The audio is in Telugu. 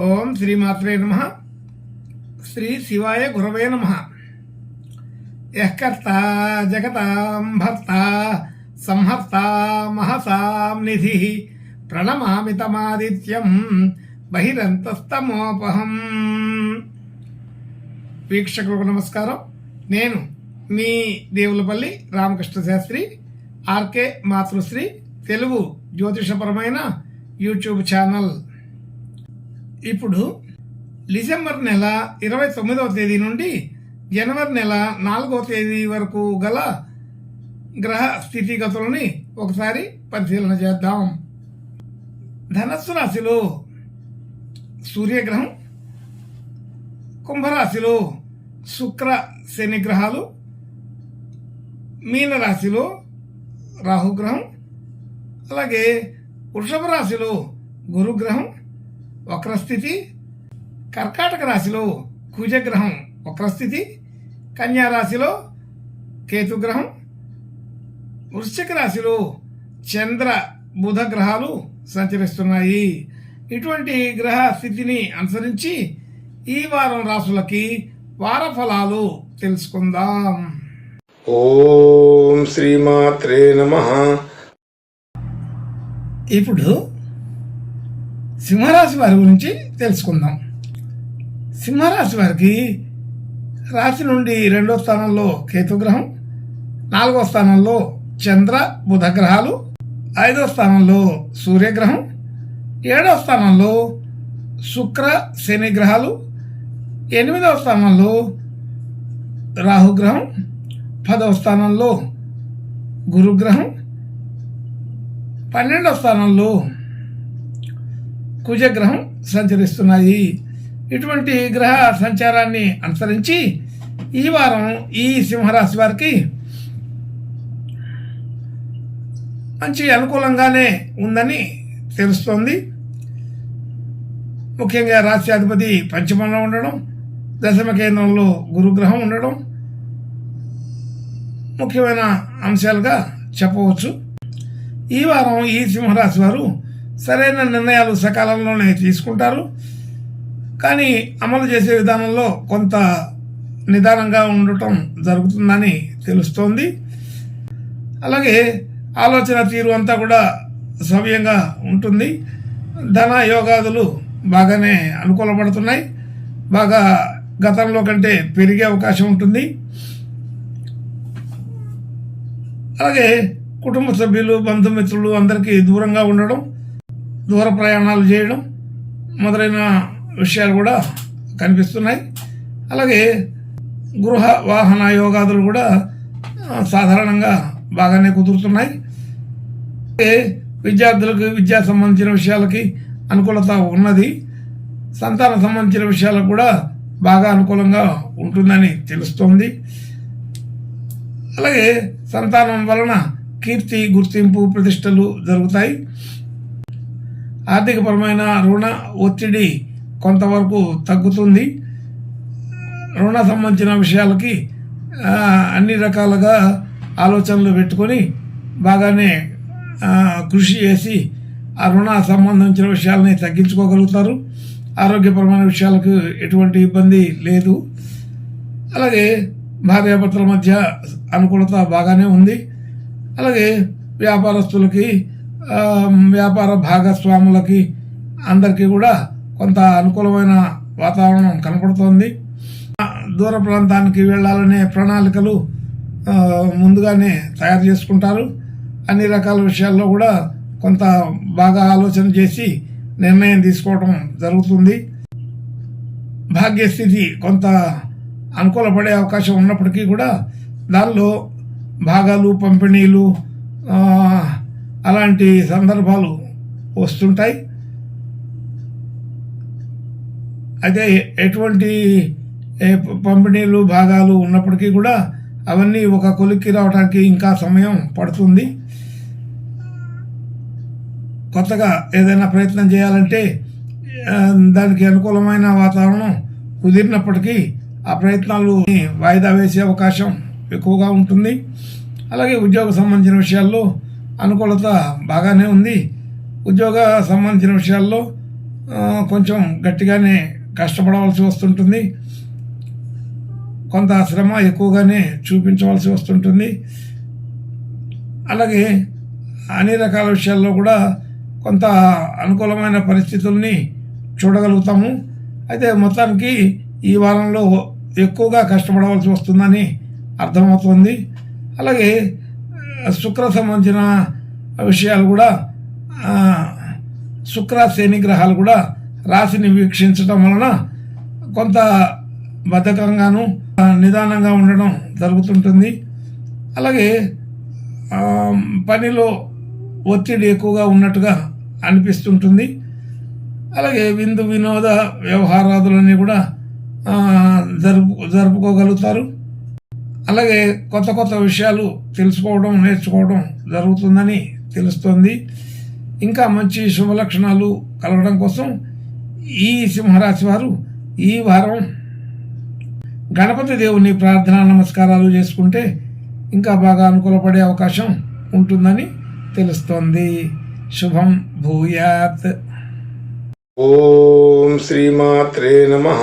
ఓం శ్రీమాత్రే నమః. శ్రీ శివాయ గురవే నమః. యఃకర్త జగతాం భర్త సంహర్త మహసాం నిధి ప్రణమామి తమాదిత్యం బహిరంతస్తమోపహం. వీక్షకులకు నమస్కారం. నేను మీ దేవులపల్లి రామకృష్ణ శాస్త్రి, ఆర్కే మాతృశ్రీ తెలుగు జ్యోతిషపరమైన యూట్యూబ్ ఛానల్. ఇప్పుడు డిసెంబర్ నెల 29వ తేదీ నుండి జనవరి నెల 4వ తేదీ వరకు గల గ్రహ స్థితిగతులని ఒకసారి పరిశీలన చేద్దాం. ధనస్సు రాశిలో సూర్యగ్రహం, కుంభరాశిలో శుక్ర శని గ్రహాలు, మీనరాశిలో రాహుగ్రహం, అలాగే వృషభ రాశిలో గురుగ్రహం వక్రస్థితి, కర్కాటక రాశిలో కుజగ్రహం వక్రస్థితి, కన్యా రాశిలో కేతుగ్రహం, వృశ్చిక రాశిలో చంద్ర బుధ గ్రహాలు సంచరిస్తున్నాయి. ఇటువంటి గ్రహ స్థితిని అనుసరించి ఈ వారం రాశులకి వార ఫలాలు తెలుసుకుందాం. ఓం శ్రీమాత్రే నమః. ఇప్పుడు సింహరాశి వారి గురించి తెలుసుకుందాం. సింహరాశి వారికి రాశి నుండి 2వ స్థానంలో కేతుగ్రహం, 4వ స్థానంలో చంద్ర బుధ గ్రహాలు, 5వ స్థానంలో సూర్యగ్రహం, 7వ స్థానంలో శుక్ర శని గ్రహాలు, 8వ స్థానంలో రాహుగ్రహం, 10వ స్థానంలో గురుగ్రహం, 12వ స్థానంలో కుజగ్రహం సంచరిస్తున్నాయి. ఇటువంటి గ్రహ సంచారాన్ని అనుసరించి ఈ వారం ఈ సింహరాశి వారికి మంచి అనుకూలంగానే ఉందని తెలుస్తోంది. ముఖ్యంగా రాశ్యాధిపతి పంచమంలో ఉండడం, దశమ కేంద్రంలో గురుగ్రహం ఉండడం ముఖ్యమైన అంశాలుగా చెప్పవచ్చు. ఈ వారం ఈ సింహరాశి వారు సరైన నిర్ణయాలు సకాలంలోనే తీసుకుంటారు, కానీ అమలు చేసే విధానంలో కొంత నిదానంగా ఉండటం జరుగుతుందని తెలుస్తోంది. అలాగే ఆలోచన తీరు అంతా కూడా సవ్యంగా ఉంటుంది. ధన యోగాదులు బాగానే అనుకూలపడుతున్నాయి. బాగా గతంలో కంటే పెరిగే అవకాశం ఉంటుంది. అలాగే కుటుంబ సభ్యులు, బంధుమిత్రులు అందరికీ దూరంగా ఉండడం, దూర ప్రయాణాలు చేయడం మొదలైన విషయాలు కూడా కనిపిస్తున్నాయి. అలాగే గృహ వాహన యోగాదులు కూడా సాధారణంగా బాగానే కుదురుతున్నాయి. విద్యార్థులకు విద్యా సంబంధించిన విషయాలకి అనుకూలత ఉన్నది. సంతానం సంబంధించిన విషయాలకు కూడా బాగా అనుకూలంగా ఉంటుందని తెలుస్తోంది. అలాగే సంతానం వలన కీర్తి, గుర్తింపు, ప్రతిష్టలు జరుగుతాయి. ఆర్థికపరమైన రుణ ఒత్తిడి కొంతవరకు తగ్గుతుంది. రుణ సంబంధించిన విషయాలకి అన్ని రకాలుగా ఆలోచనలు పెట్టుకొని బాగానే కృషి చేసి ఆ రుణ సంబంధించిన విషయాలని తగ్గించుకోగలుగుతారు. ఆరోగ్యపరమైన విషయాలకు ఎటువంటి ఇబ్బంది లేదు. అలాగే భార్యాభర్తల మధ్య అనుకూలత బాగానే ఉంది. అలాగే వ్యాపారస్తులకి, వ్యాపార భాగస్వాములకి అందరికీ కూడా కొంత అనుకూలమైన వాతావరణం కనపడుతోంది. దూర ప్రాంతానికి వెళ్ళాలనే ప్రణాళికలు ముందుగానే తయారు చేసుకుంటారు. అన్ని రకాల విషయాల్లో కూడా కొంత బాగా ఆలోచన చేసి నిర్ణయం తీసుకోవడం జరుగుతుంది. భాగ్యస్థితి కొంత అనుకూలపడే అవకాశం ఉన్నప్పటికీ కూడా దానిలో భాగాలు, పంపిణీలు అలాంటి సందర్భాలు వస్తుంటాయి. అయితే ఎటువంటి పంపిణీలు, భాగాలు ఉన్నప్పటికీ కూడా అవన్నీ ఒక కొలిక్కి రావడానికి ఇంకా సమయం పడుతుంది. కొత్తగా ఏదైనా ప్రయత్నం చేయాలంటే దానికి అనుకూలమైన వాతావరణం కుదిరినప్పటికీ ఆ ప్రయత్నాలు వాయిదా వేసే అవకాశం ఎక్కువగా ఉంటుంది. అలాగే ఉద్యోగ సంబంధించిన విషయాల్లో అనుకూలత బాగానే ఉంది. ఉద్యోగ సంబంధించిన విషయాల్లో కొంచెం గట్టిగానే కష్టపడవలసి వస్తుంటుంది. కొంత శ్రమ ఎక్కువగానే చూపించవలసి వస్తుంటుంది. అలాగే అన్ని రకాల విషయాల్లో కూడా కొంత అనుకూలమైన పరిస్థితుల్ని చూడగలుగుతాము. అయితే మొత్తానికి ఈ వారంలో ఎక్కువగా కష్టపడవలసి వస్తుందని అర్థమవుతుంది. అలాగే శుక్ర సంబంధించిన విషయాలు కూడా శుక్ర శని గ్రహాలు కూడా రాశిని వీక్షించడం వలన కొంత బద్ధకంగాను నిదానంగా ఉండడం జరుగుతుంటుంది. అలాగే పనిలో ఒత్తిడి ఎక్కువగా ఉన్నట్టుగా అనిపిస్తుంటుంది. అలాగే విందు వినోద వ్యవహారాదులన్నీ కూడా జరుపుకోగలుగుతారు. అలాగే కొత్త కొత్త విషయాలు తెలుసుకోవడం నేర్చుకోవడం జరుగుతుందని తెలుస్తోంది. ఇంకా మంచి శుభలక్షణాలు కలగడం కోసం ఈ సింహరాశి వారు ఈ వారం గణపతి దేవుని ప్రార్థనా నమస్కారాలు చేసుకుంటే ఇంకా బాగా అనుకూలపడే అవకాశం ఉంటుందని తెలుస్తోంది. శుభం భూయాత్. ఓం శ్రీమాత్రే నమః.